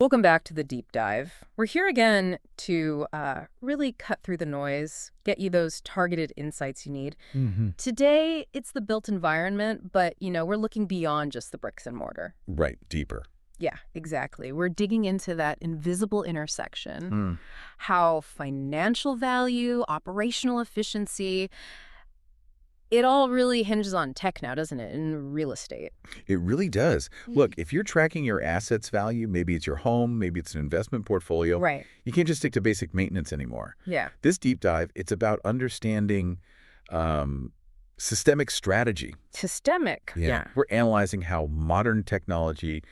Welcome back to the deep dive. We're here again to really cut through the noise, get you those targeted insights you need. Today, it's the built environment, but, we're looking beyond just the bricks and mortar. Right, deeper. Yeah, exactly. We're digging into that invisible intersection, Mm. how financial value, operational efficiency, it all really hinges on tech now, doesn't it, in real estate? It really does. Look, if you're tracking your assets value, maybe it's your home, maybe it's an investment portfolio, Right. you can't just stick to basic maintenance anymore. Yeah. This deep dive, it's about understanding um, systemic strategy. Systemic. Yeah. We're analyzing how modern technology,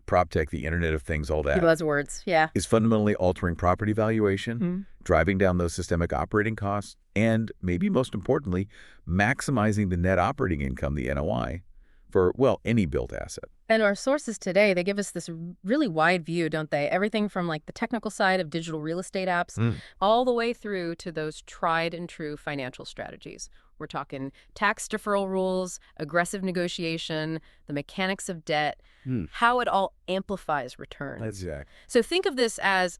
prop tech, the Internet of Things, all Key that, buzzwords. Yeah. is fundamentally altering property valuation, Mhm. driving down those systemic operating costs, and maybe most importantly, maximizing the net operating income, the NOI, for, well, any built asset. And our sources today, they give us this really wide view, don't they? Everything from like the technical side of digital real estate apps all the way through to those tried and true financial strategies. We're talking tax deferral rules, aggressive negotiation, the mechanics of debt, how it all amplifies returns. Exactly. So think of this as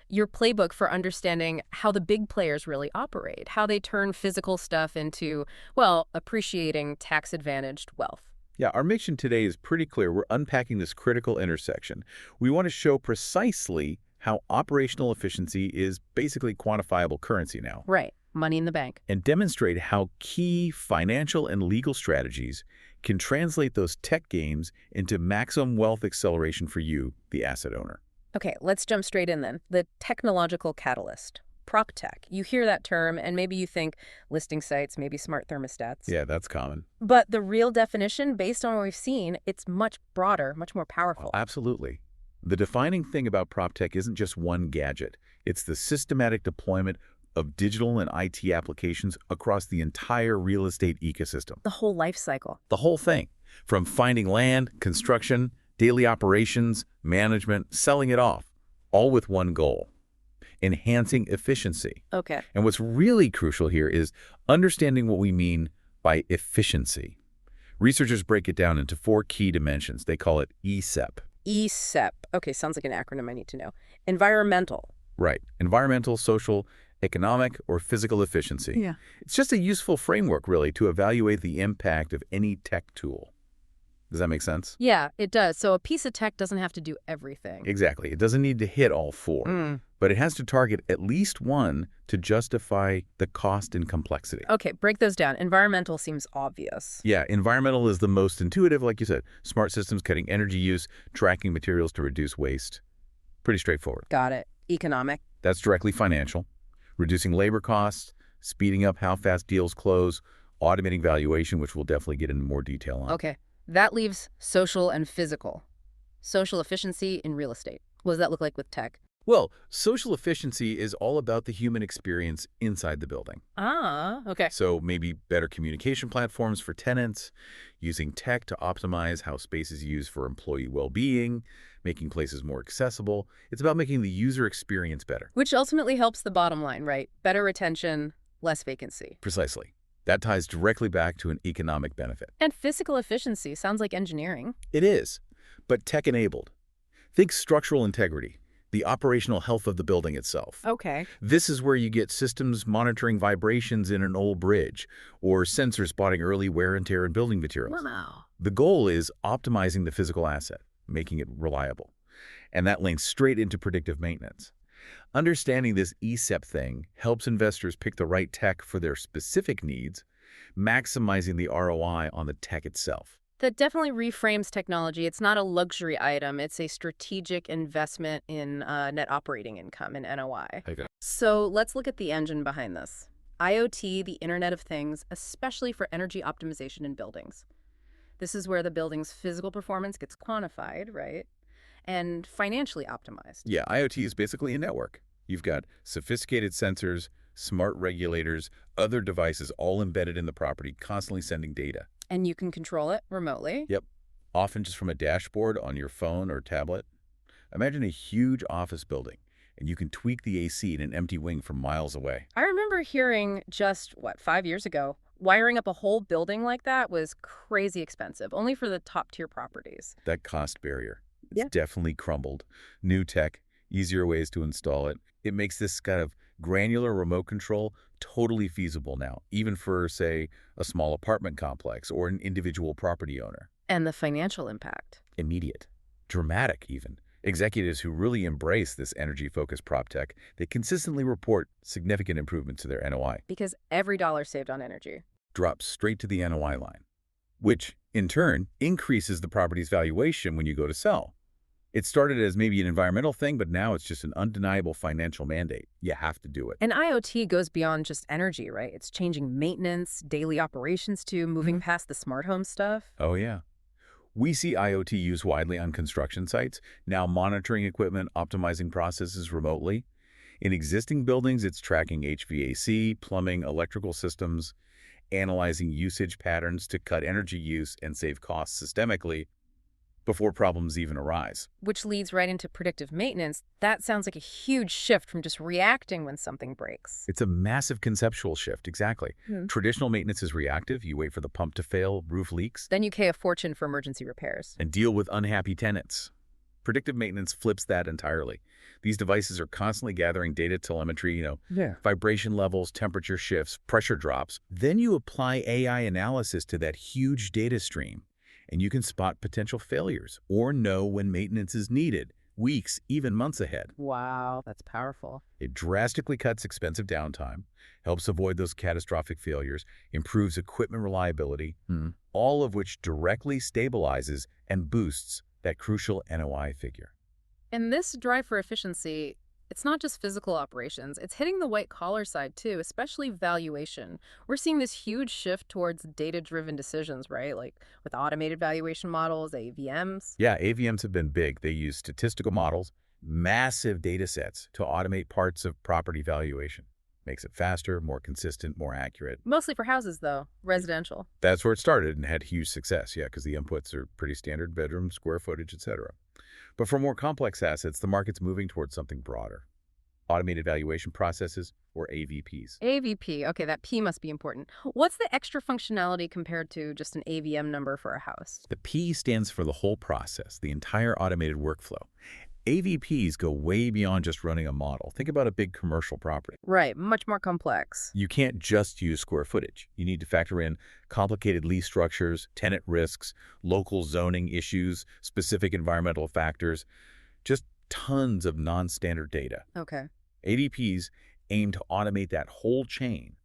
your playbook for understanding how the big players really operate, how they turn physical stuff into, well, appreciating tax-advantaged wealth. Yeah, our mission today is pretty clear. We're unpacking this critical intersection. We want to show precisely how operational efficiency is basically quantifiable currency now, Right. Money in the bank. and demonstrate how key financial and legal strategies can translate those tech gains into maximum wealth acceleration for you, the asset owner. Okay, let's jump straight in then. The technological catalyst, prop tech. You hear that term and maybe you think listing sites, maybe smart thermostats. Yeah, that's common. But the real definition, based on what we've seen, it's much broader, much more powerful. Absolutely. The defining thing about prop tech isn't just one gadget. It's the systematic deployment of digital and IT applications across the entire real estate ecosystem. The whole life cycle. The whole thing, from finding land, construction, daily operations, management, selling it off, all with one goal: enhancing efficiency. Okay. And what's really crucial here is understanding what we mean by efficiency. Researchers break it down into 4 key dimensions. They call it ESEP. ESEP. Okay, sounds like an acronym I need to know. Environmental. Right. Environmental, social, economic, or physical efficiency. Yeah. It's just a useful framework, really, to evaluate the impact of any tech tool. Does that make sense? Yeah, it does. So a piece of tech doesn't have to do everything. Exactly. It doesn't need to hit all 4, but it has to target at least one to justify the cost and complexity. Okay, break those down. Environmental seems obvious. Yeah, environmental is the most intuitive, like you said. Smart systems cutting energy use, tracking materials to reduce waste. Pretty straightforward. Got it. Economic. That's directly financial. Reducing labor costs, speeding up how fast deals close, automating valuation, which we'll definitely get into more detail on. Okay. That leaves social and physical. Social efficiency in real estate. What does that look like with tech? Well, social efficiency is all about the human experience inside the building. Ah, okay. So maybe better communication platforms for tenants, using tech to optimize how space is used for employee well-being, making places more accessible. It's about making the user experience better. Which ultimately helps the bottom line, right? Better retention, less vacancy. Precisely. That ties directly back to an economic benefit. And physical efficiency sounds like engineering. It is, but tech-enabled. Think structural integrity, the operational health of the building itself. Okay. This is where you get systems monitoring vibrations in an old bridge, or sensors spotting early wear and tear in building materials. Wow. The goal is optimizing the physical asset, making it reliable. And that links straight into predictive maintenance. Understanding this ESEP thing helps investors pick the right tech for their specific needs, maximizing the ROI on the tech itself. That definitely reframes technology. It's not a luxury item. It's a strategic investment in net operating income and NOI. Okay. So let's look at the engine behind this. IoT, the Internet of Things, especially for energy optimization in buildings. This is where the building's physical performance gets quantified, right? And financially optimized. Yeah, IoT is basically a network. You've got sophisticated sensors, smart regulators, other devices all embedded in the property, constantly sending data. And you can control it remotely. Yep, often just from a dashboard on your phone or tablet. Imagine a huge office building, and you can tweak the AC in an empty wing from miles away. I remember hearing just, 5 years ago, wiring up a whole building like that was crazy expensive, only for the top-tier properties. That cost barrier It's definitely crumbled. New tech, easier ways to install it. It makes this kind of granular remote control totally feasible now, even for, say, a small apartment complex or an individual property owner. And the financial impact. Immediate. Dramatic, even. Executives who really embrace this energy-focused prop tech, they consistently report significant improvements to their NOI. Because every dollar saved on energy Drops straight to the NOI line, which, in turn, increases the property's valuation when you go to sell. It started as maybe an environmental thing, but now it's just an undeniable financial mandate. You have to do it. And IoT goes beyond just energy, right? It's changing maintenance, daily operations too, moving past the smart home stuff. Oh, yeah. We see IoT used widely on construction sites, now monitoring equipment, optimizing processes remotely. In existing buildings, it's tracking HVAC, plumbing, electrical systems, analyzing usage patterns to cut energy use and save costs systemically before problems even arise. Which leads right into predictive maintenance. That sounds like a huge shift from just reacting when something breaks. It's a massive conceptual shift, exactly. Traditional maintenance is reactive. You wait for the pump to fail, roof leaks, Then you pay a fortune for emergency repairs. and deal with unhappy tenants. Predictive maintenance flips that entirely. These devices are constantly gathering data telemetry, vibration levels, temperature shifts, pressure drops. Then you apply AI analysis to that huge data stream, and you can spot potential failures or know when maintenance is needed, weeks, even months ahead. Wow, that's powerful. It drastically cuts expensive downtime, helps avoid those catastrophic failures, improves equipment reliability, all of which directly stabilizes and boosts that crucial NOI figure. And this drive for efficiency, it's not just physical operations. It's hitting the white-collar side, too, especially valuation. We're seeing this huge shift towards data-driven decisions, right? Like with automated valuation models, AVMs. Yeah, AVMs have been big. They use statistical models, massive data sets to automate parts of property valuation. Makes it faster, more consistent, more accurate. Mostly for houses, though, residential. That's where it started and had huge success, because the inputs are pretty standard: bedroom, square footage, etc. But for more complex assets, the market's moving towards something broader. Automated valuation processes, or AVPs. AVP, okay, that P must be important. What's the extra functionality compared to just an AVM number for a house? The P stands for the whole process, the entire automated workflow. AVPs go way beyond just running a model. Think about a big commercial property. Right, much more complex. You can't just use square footage. You need to factor in complicated lease structures, tenant risks, local zoning issues, specific environmental factors, just tons of non-standard data. Okay. AVPs aim to automate that whole chain,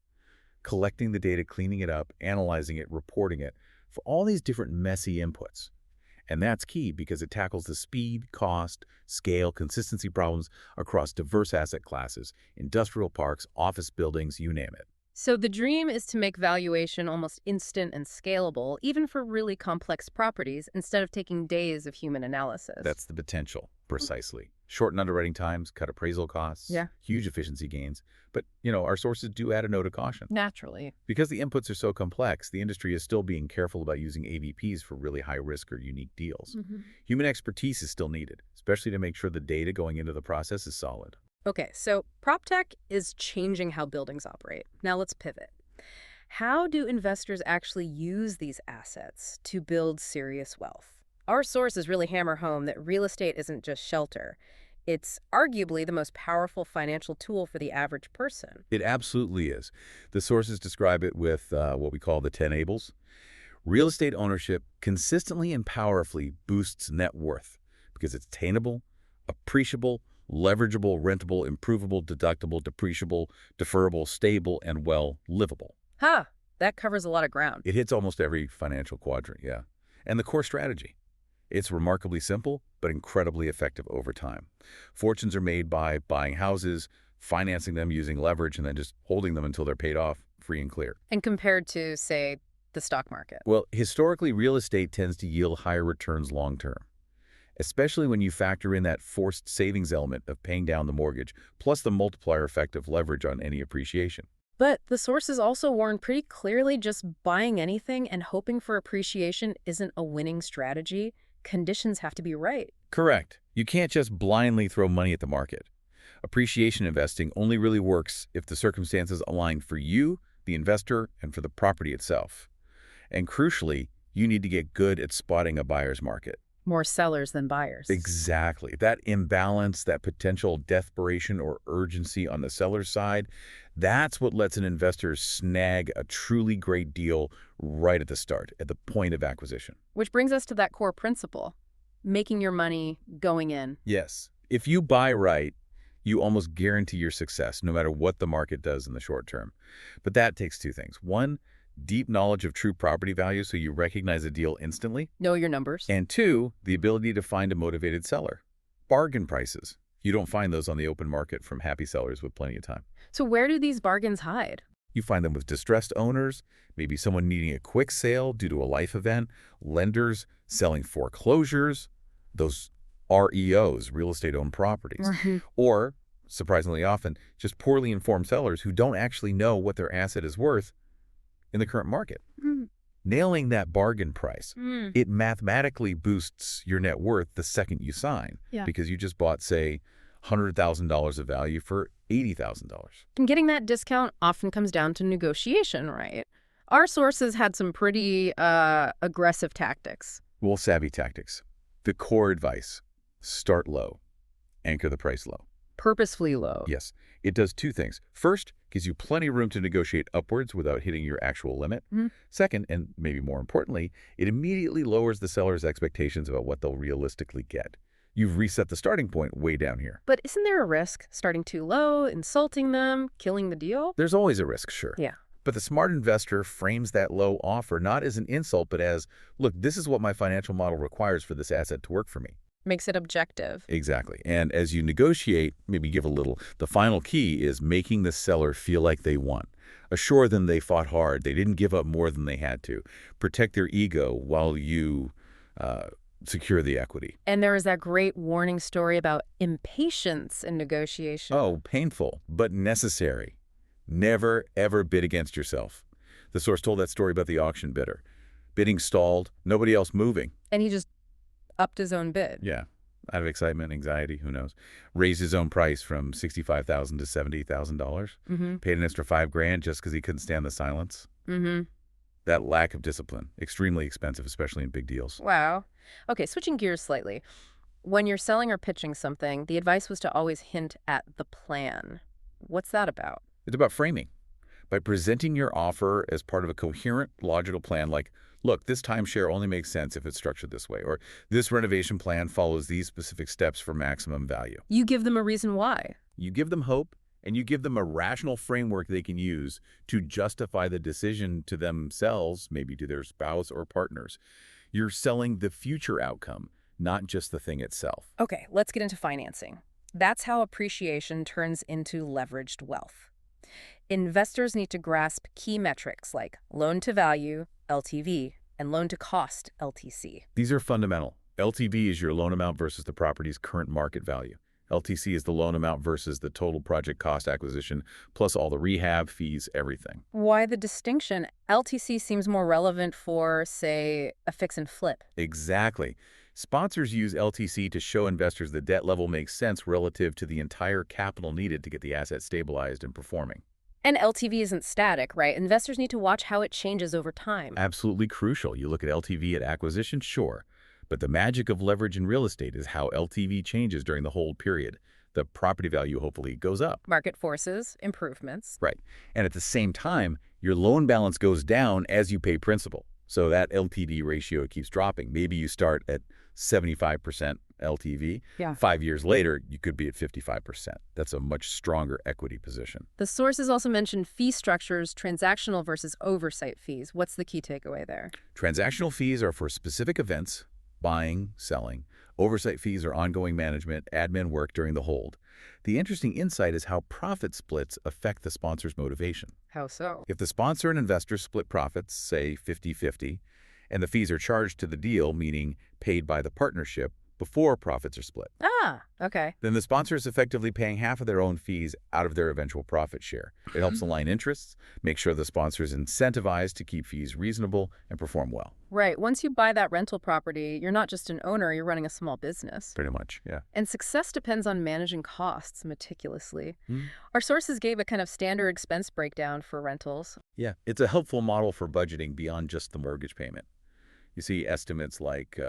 collecting the data, cleaning it up, analyzing it, reporting it for all these different messy inputs. And that's key because it tackles the speed, cost, scale, consistency problems across diverse asset classes, industrial parks, office buildings, you name it. So the dream is to make valuation almost instant and scalable, even for really complex properties, instead of taking days of human analysis. That's the potential, precisely. Shorten underwriting times, cut appraisal costs, huge efficiency gains. But, our sources do add a note of caution. Naturally. Because the inputs are so complex, the industry is still being careful about using AVPs for really high risk or unique deals. Human expertise is still needed, especially to make sure the data going into the process is solid. Okay, so PropTech is changing how buildings operate. Now let's pivot. How do investors actually use these assets to build serious wealth? Our sources really hammer home that real estate isn't just shelter. It's arguably the most powerful financial tool for the average person. It absolutely is. The sources describe it with what we call the 10 ables. Real estate ownership consistently and powerfully boosts net worth because it's attainable, appreciable, leverageable, rentable, improvable, deductible, depreciable, deferrable, stable, and, livable. That covers a lot of ground. It hits almost every financial quadrant, And the core strategy. It's remarkably simple, but incredibly effective over time. Fortunes are made by buying houses, financing them using leverage, and then just holding them until they're paid off, free and clear. And compared to, say, the stock market. Well, historically, real estate tends to yield higher returns long-term, especially when you factor in that forced savings element of paying down the mortgage, plus the multiplier effect of leverage on any appreciation. But the sources also warn pretty clearly just buying anything and hoping for appreciation isn't a winning strategy. Conditions have to be right. Correct. You can't just blindly throw money at the market. Appreciation investing only really works if the circumstances align for you, the investor, and for the property itself. And crucially, you need to get good at spotting a buyer's market. More sellers than buyers. Exactly. That imbalance, that potential desperation or urgency on the seller's side, that's what lets an investor snag a truly great deal right at the start, at the point of acquisition. Which brings us to that core principle, making your money going in. Yes. If you buy right, you almost guarantee your success, no matter what the market does in the short term. But that takes two things. One, deep knowledge of true property value so you recognize a deal instantly. Know your numbers. And two, the ability to find a motivated seller. Bargain prices. You don't find those on the open market from happy sellers with plenty of time. So where do these bargains hide? You find them with distressed owners, maybe someone needing a quick sale due to a life event, lenders selling foreclosures, those REOs, real estate-owned properties, or, surprisingly often, just poorly informed sellers who don't actually know what their asset is worth in the current market. Nailing that bargain price, it mathematically boosts your net worth the second you sign because you just bought, say, $100,000 of value for $80,000. And getting that discount often comes down to negotiation, right? Our sources had some pretty aggressive tactics. Well, savvy tactics. The core advice, start low, anchor the price low. Purposefully low. Yes. It does two things. First, gives you plenty of room to negotiate upwards without hitting your actual limit. Second, and maybe more importantly, it immediately lowers the seller's expectations about what they'll realistically get. You've reset the starting point way down here. But isn't there a risk starting too low, insulting them, killing the deal? There's always a risk, sure. Yeah. But the smart investor frames that low offer not as an insult, but as, look, this is what my financial model requires for this asset to work for me. Makes it objective. Exactly. And as you negotiate, maybe give a little, the final key is making the seller feel like they won. Assure them they fought hard, they didn't give up more than they had to. Protect their ego while you secure the equity. And there is that great warning story about impatience in negotiation. Oh, painful, but necessary. Never, ever bid against yourself. The source told that story about the auction bidder. Bidding stalled, nobody else moving. And he just upped his own bid. Yeah, out of excitement, anxiety, who knows. Raised his own price from $65,000 to $70,000. Paid an extra $5,000 just because he couldn't stand the silence. That lack of discipline, extremely expensive, especially in big deals. Wow. Okay, switching gears slightly. When you're selling or pitching something, the advice was to always hint at the plan. What's that about? It's about framing. By presenting your offer as part of a coherent, logical plan like, look, this timeshare only makes sense if it's structured this way, or this renovation plan follows these specific steps for maximum value. You give them a reason why. You give them hope, and you give them a rational framework they can use to justify the decision to themselves, maybe to their spouse or partners. You're selling the future outcome, not just the thing itself. Okay, let's get into financing. That's how appreciation turns into leveraged wealth. Investors need to grasp key metrics like loan-to-value, LTV, and loan-to-cost, LTC. These are fundamental. LTV is your loan amount versus the property's current market value. LTC is the loan amount versus the total project cost acquisition, plus all the rehab, fees, everything. Why the distinction? LTC seems more relevant for, say, a fix and flip. Exactly. Sponsors use LTC to show investors the debt level makes sense relative to the entire capital needed to get the asset stabilized and performing. And LTV isn't static, right? Investors need to watch how it changes over time. Absolutely crucial. You look at LTV at acquisition, sure. But the magic of leverage in real estate is how LTV changes during the hold period. The property value hopefully goes up. Market forces, improvements. Right. And at the same time, your loan balance goes down as you pay principal. So that LTV ratio keeps dropping. Maybe you start at 75% LTV. 5 years later, you could be at 55%. That's a much stronger equity position. The sources also mentioned fee structures, transactional versus oversight fees. What's the key takeaway there? Transactional fees are for specific events, buying, selling. Oversight fees are ongoing management, admin work during the hold. The interesting insight is how profit splits affect the sponsor's motivation. How so? If the sponsor and investor split profits, say 50-50, and the fees are charged to the deal, meaning paid by the partnership, before profits are split. Ah, okay. Then the sponsor is effectively paying half of their own fees out of their eventual profit share. It helps align interests, make sure the sponsor is incentivized to keep fees reasonable and perform well. Right. Once you buy that rental property, you're not just an owner, you're running a small business. Pretty much, yeah. And success depends on managing costs meticulously. Our sources gave a kind of standard expense breakdown for rentals. Yeah, it's a helpful model for budgeting beyond just the mortgage payment. You see estimates like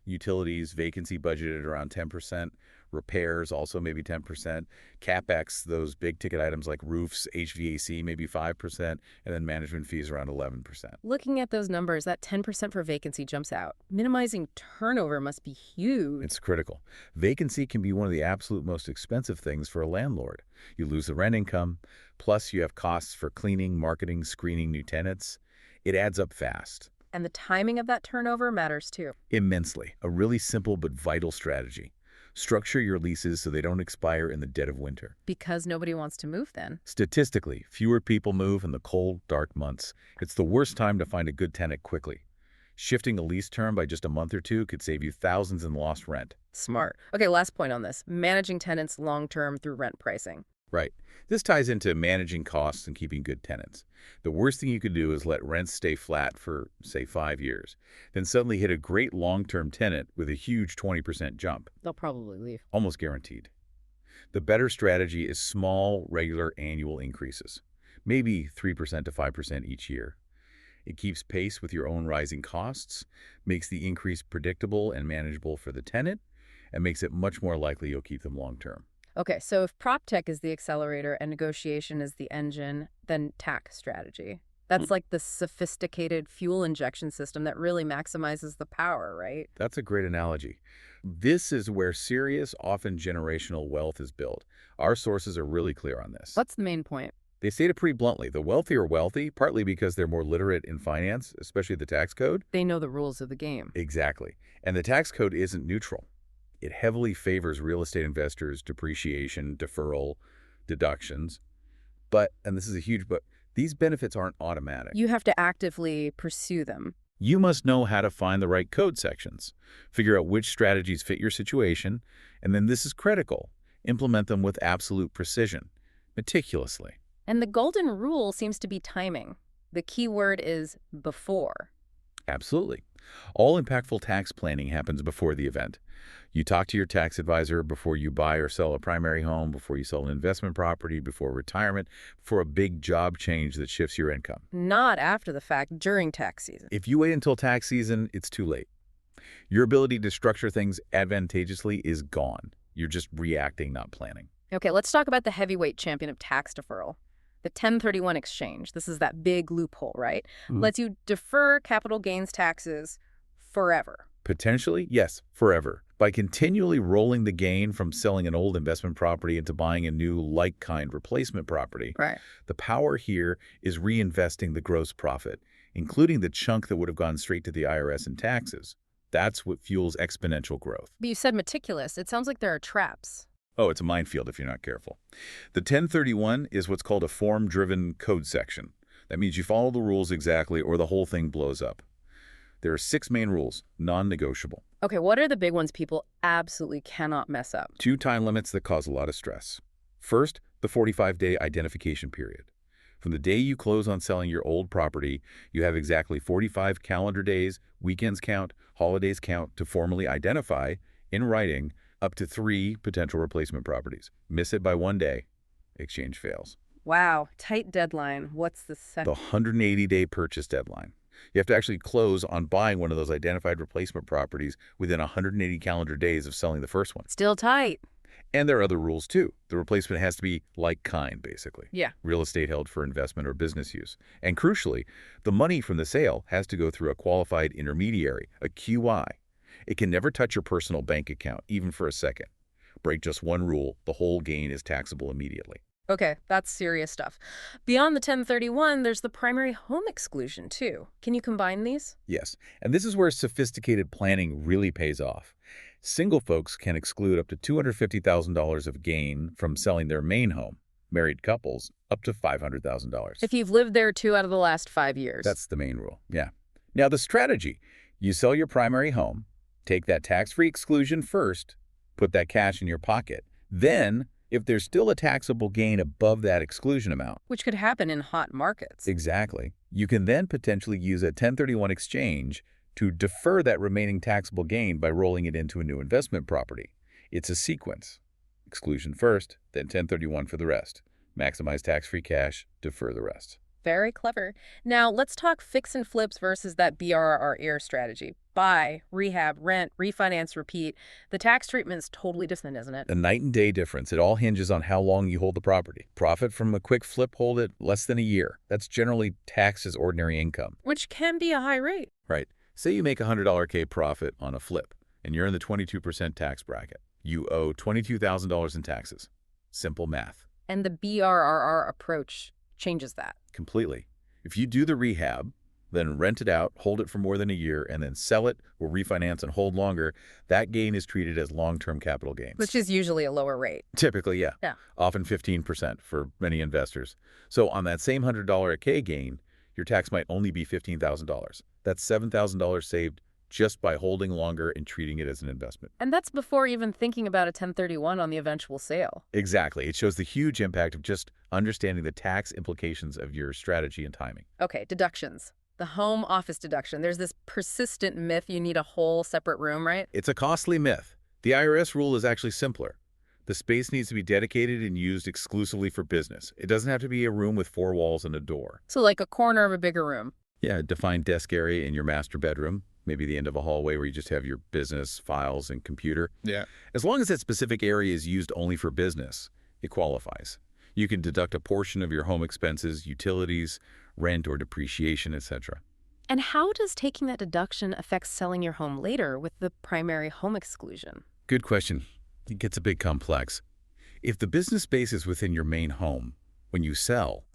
Utilities, vacancy budgeted around 10%. Repairs, also maybe 10%. CapEx, those big ticket items like roofs, HVAC, maybe 5%. And then management fees around 11%. Looking at those numbers, that 10% for vacancy jumps out. Minimizing turnover must be huge. It's critical. Vacancy can be one of the absolute most expensive things for a landlord. You lose the rent income, plus you have costs for cleaning, marketing, screening new tenants. It adds up fast. And the timing of that turnover matters too. Immensely. A really simple but vital strategy. Structure your leases so they don't expire in the dead of winter. Because nobody wants to move then. Statistically, fewer people move in the cold, dark months. It's the worst time to find a good tenant quickly. Shifting a lease term by just a month or two could save you thousands in lost rent. Smart. Okay, last point on this. Managing tenants long-term through rent pricing. Right. This ties into managing costs and keeping good tenants. The worst thing you could do is let rents stay flat for, say, 5 years, then suddenly hit a great long-term tenant with a huge 20% jump. They'll probably leave. Almost guaranteed. The better strategy is small, regular annual increases, maybe 3% to 5% each year. It keeps pace with your own rising costs, makes the increase predictable and manageable for the tenant, and makes it much more likely you'll keep them long-term. Okay, so if prop tech is the accelerator and negotiation is the engine, then TAC strategy. That's like the sophisticated fuel injection system that really maximizes the power, right? That's a great analogy. This is where serious, often generational wealth is built. Our sources are really clear on this. What's the main point? They state it pretty bluntly. The wealthy are wealthy, partly because they're more literate in finance, especially the tax code. They know the rules of the game. Exactly. And the tax code isn't neutral. It heavily favors real estate investors, depreciation, deferral, deductions. But, and this is a huge but, these benefits aren't automatic. You have to actively pursue them. You must know how to find the right code sections, figure out which strategies fit your situation, and then this is critical, implement them with absolute precision, meticulously. And the golden rule seems to be timing. The key word is before. Absolutely. All impactful tax planning happens before the event. You talk to your tax advisor before you buy or sell a primary home, before you sell an investment property, before retirement, for a big job change that shifts your income. Not after the fact, during tax season. If you wait until tax season, it's too late. Your ability to structure things advantageously is gone. You're just reacting, not planning. Okay, let's talk about the heavyweight champion of tax deferral. The 1031 exchange. This is that big loophole, right? Lets you defer capital gains taxes forever. Potentially, yes, forever. By continually rolling the gain from selling an old investment property into buying a new like-kind replacement property, Right. the power here is reinvesting the gross profit, including the chunk that would have gone straight to the IRS in taxes. That's what fuels exponential growth. But you said meticulous. It sounds like there are traps. Oh, it's a minefield if you're not careful. The 1031 is what's called a form-driven code section. That means you follow the rules exactly or the whole thing blows up. There are 6 main rules, non-negotiable. Okay, what are the big ones people absolutely cannot mess up? 2 time limits that cause a lot of stress. First, the 45-day identification period. From the day you close on selling your old property, you have exactly 45 calendar days, weekends count, holidays count to formally identify, in writing, up to 3 potential replacement properties. Miss it by 1 day, exchange fails. Wow, tight deadline. What's the second? The 180-day purchase deadline. You have to actually close on buying one of those identified replacement properties within 180 calendar days of selling the first one. Still tight. And there are other rules, too. The replacement has to be like-kind, basically. Yeah. Real estate held for investment or business use. And crucially, the money from the sale has to go through a qualified intermediary, a QI. It can never touch your personal bank account, even for a second. Break just one rule, the whole gain is taxable immediately. Okay, that's serious stuff. Beyond the 1031, there's the primary home exclusion, too. Can you combine these? Yes, and this is where sophisticated planning really pays off. Single folks can exclude up to $250,000 of gain from selling their main home. Married couples, up to $500,000. If you've lived there 2 out of the last 5 years. That's the main rule, yeah. Now, the strategy. You sell your primary home, take that tax-free exclusion first, put that cash in your pocket. Then, if there's still a taxable gain above that exclusion amount, which could happen in hot markets. Exactly. You can then potentially use a 1031 exchange to defer that remaining taxable gain by rolling it into a new investment property. It's a sequence. Exclusion first, then 1031 for the rest. Maximize tax-free cash, defer the rest. Very clever. Now, let's talk fix and flips versus that BRRR strategy. Buy, rehab, rent, refinance, repeat. The tax treatment's totally different, isn't it? A night and day difference. It all hinges on how long you hold the property. Profit from a quick flip, hold it less than a year. That's generally taxed as ordinary income. Which can be a high rate. Right. Say you make a $100K profit on a flip, and you're in the 22% tax bracket. You owe $22,000 in taxes. Simple math. And the BRRR approach changes that. Completely. If you do the rehab, then rent it out, hold it for more than a year, and then sell it or refinance and hold longer, that gain is treated as long-term capital gains. Which is usually a lower rate. Typically, yeah. Yeah. Often 15% for many investors. So on that same $100 a K gain, your tax might only be $15,000. That's $7,000 saved just by holding longer and treating it as an investment. And that's before even thinking about a 1031 on the eventual sale. Exactly. It shows the huge impact of just understanding the tax implications of your strategy and timing. Okay, deductions. The home office deduction. There's this persistent myth you need a whole separate room, right? It's a costly myth. The IRS rule is actually simpler. The space needs to be dedicated and used exclusively for business. It doesn't have to be a room with 4 walls and a door. So like a corner of a bigger room. Yeah, a defined desk area in your master bedroom, maybe the end of a hallway where you just have your business files and computer. Yeah. As long as that specific area is used only for business, it qualifies. You can deduct a portion of your home expenses, utilities, rent or depreciation, etc. And how does taking that deduction affect selling your home later with the primary home exclusion? Good question. It gets a bit complex. If the business space is within your main home, when you sell,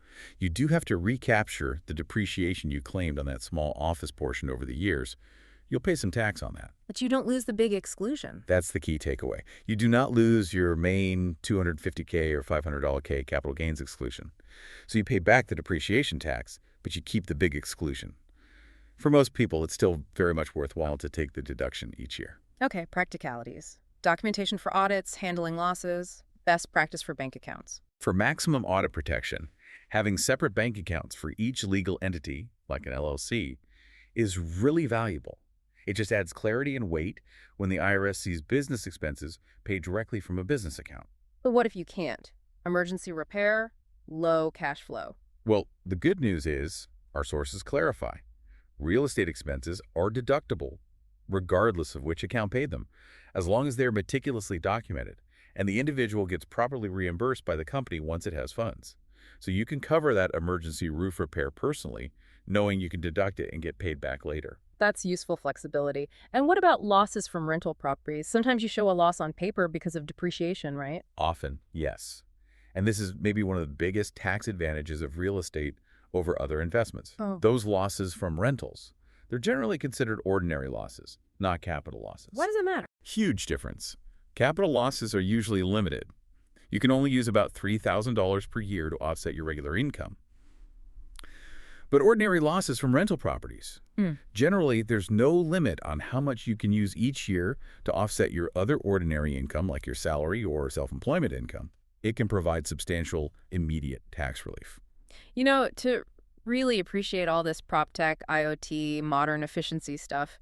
you do have to recapture the depreciation you claimed on that small office portion over the years. You'll pay some tax on that. But you don't lose the big exclusion. That's the key takeaway. You do not lose your main $250K or $500K capital gains exclusion. So you pay back the depreciation tax, but you keep the big exclusion. For most people, it's still very much worthwhile to take the deduction each year. Okay, practicalities. Documentation for audits, handling losses, best practice for bank accounts. For maximum audit protection, having separate bank accounts for each legal entity, like an LLC, is really valuable. It just adds clarity and weight when the IRS sees business expenses paid directly from a business account. But what if you can't? Emergency repair, low cash flow. Well, the good news is our sources clarify. Real estate expenses are deductible, regardless of which account paid them, as long as they're meticulously documented, and the individual gets properly reimbursed by the company once it has funds. So you can cover that emergency roof repair personally, knowing you can deduct it and get paid back later. That's useful flexibility. And what about losses from rental properties? Sometimes you show a loss on paper because of depreciation, right? Often, yes. And this is maybe one of the biggest tax advantages of real estate over other investments. Oh. Those losses from rentals, they're generally considered ordinary losses, not capital losses. Why does it matter? Huge difference. Capital losses are usually limited. You can only use about $3,000 per year to offset your regular income. But ordinary losses from rental properties, generally, there's no limit on how much you can use each year to offset your other ordinary income, like your salary or self-employment income. It can provide substantial, immediate tax relief. You know, to really appreciate all this prop tech, IoT, modern efficiency stuff,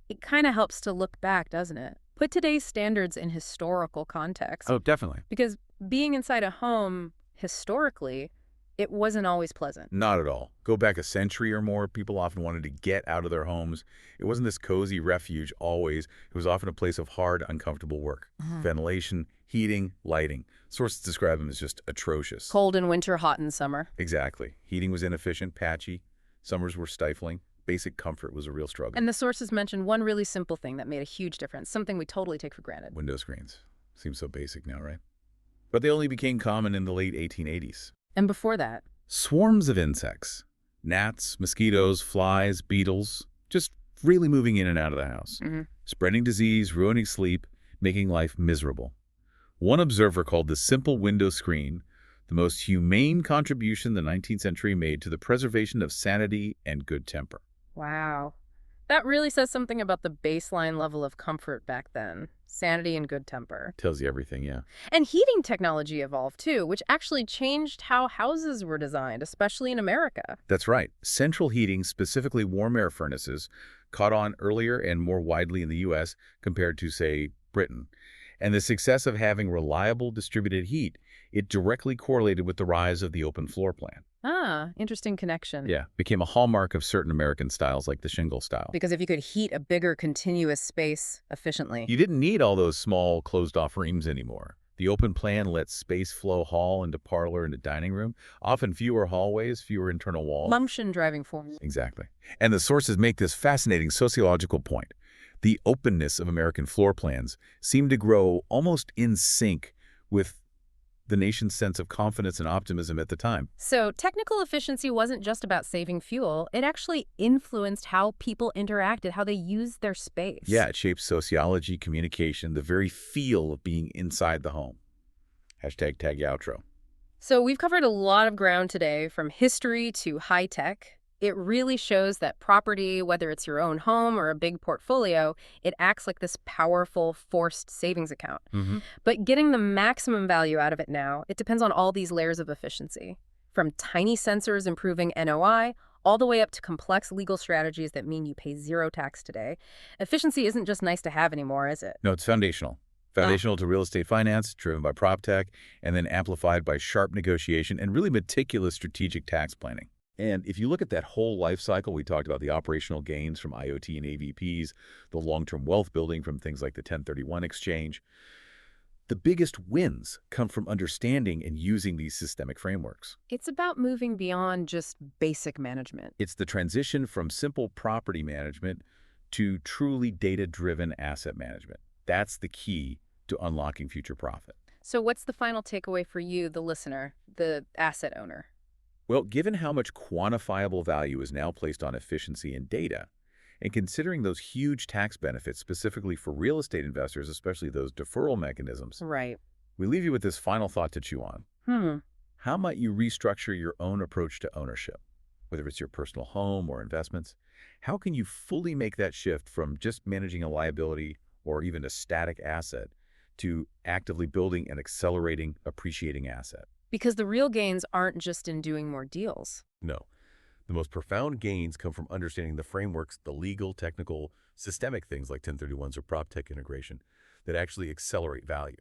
it kind of helps to look back, doesn't it? Put today's standards in historical context. Oh, definitely. Because being inside a home, historically, it wasn't always pleasant. Not at all. Go back a century or more, people often wanted to get out of their homes. It wasn't this cozy refuge always. It was often a place of hard, uncomfortable work. Ventilation, heating, lighting. Sources describe them as just atrocious. Cold in winter, hot in summer. Exactly. Heating was inefficient, patchy. Summers were stifling. Basic comfort was a real struggle. And the sources mentioned one really simple thing that made a huge difference, something we totally take for granted. Window screens. Seems so basic now, right? But they only became common in the late 1880s. And before that? Swarms of insects. Gnats, mosquitoes, flies, beetles. Just freely moving in and out of the house. Spreading disease, ruining sleep, making life miserable. One observer called the simple window screen the most humane contribution the 19th century made to the preservation of sanity and good temper. Wow. That really says something about the baseline level of comfort back then. Sanity and good temper. Tells you everything, yeah. And heating technology evolved too, which actually changed how houses were designed, especially in America. That's right. Central heating, specifically warm air furnaces, caught on earlier and more widely in the U.S. compared to, say, Britain. And the success of having reliable distributed heat, it directly correlated with the rise of the open floor plan. Ah, interesting connection. Yeah, became a hallmark of certain American styles like the shingle style. Because if you could heat a bigger continuous space efficiently. You didn't need all those small closed-off rooms anymore. The open plan lets space flow hall into parlor into dining room, often fewer hallways, fewer internal walls. Mumption driving force. Exactly. And the sources make this fascinating sociological point. The openness of American floor plans seemed to grow almost in sync with the nation's sense of confidence and optimism at the time. So technical efficiency wasn't just about saving fuel. It actually influenced how people interacted, how they used their space. Yeah, it shapes sociology, communication, the very feel of being inside the home. Hashtag tag outro. So we've covered a lot of ground today, from history to high tech. It really shows that property, whether it's your own home or a big portfolio, it acts like this powerful forced savings account. But getting the maximum value out of it now, it depends on all these layers of efficiency. From tiny sensors improving NOI, all the way up to complex legal strategies that mean you pay zero tax today. Efficiency isn't just nice to have anymore, is it? No, it's foundational. Foundational to real estate finance, driven by prop tech, and then amplified by sharp negotiation and really meticulous strategic tax planning. And if you look at that whole life cycle, we talked about the operational gains from IoT and AVPs, the long-term wealth building from things like the 1031 exchange. The biggest wins come from understanding and using these systemic frameworks. It's about moving beyond just basic management. It's the transition from simple property management to truly data-driven asset management. That's the key to unlocking future profit. So what's the final takeaway for you, the listener, the asset owner? Well, given how much quantifiable value is now placed on efficiency and data, and considering those huge tax benefits specifically for real estate investors, especially those deferral mechanisms, Right. we leave you with this final thought to chew on. How might you restructure your own approach to ownership? Whether it's your personal home or investments, how can you fully make that shift from just managing a liability or even a static asset to actively building and accelerating appreciating asset? Because the real gains aren't just in doing more deals. No. The most profound gains come from understanding the frameworks, the legal, technical, systemic things like 1031s or prop tech integration that actually accelerate value.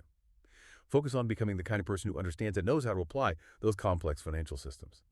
Focus on becoming the kind of person who understands and knows how to apply those complex financial systems.